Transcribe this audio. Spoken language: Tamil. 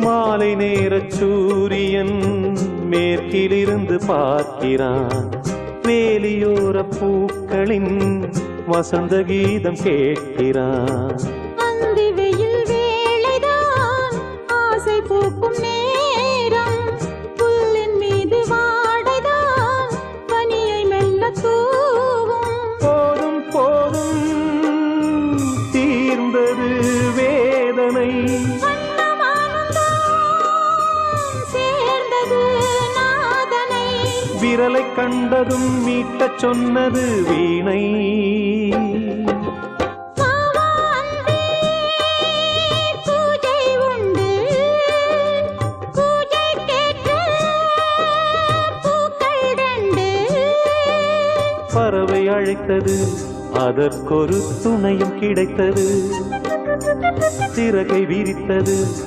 மாலை நேரச் சூரியன் மேற்கிலிருந்து பார்க்கிறான். வேலியோர பூக்களின் வசந்த கீதம் கேட்கிறான். அந்தி வெயில் வேளைதான் ஆசை பூக்கும் நேரம். புல்லின் மீது வாடைதான் பனியை மெல்ல தூவும். போதும் போதும் தீர்ந்தது வேதனை. விரலை கண்டதும் மீட்டச் சொன்னது வீணை. பூஜை உண்டு, பூஜை கேட்க பூக்கள் ரெண்டு. பறவை அழைத்தது, அதற்கொரு துணையும் கிடைத்தது. சிறகை விரித்தது,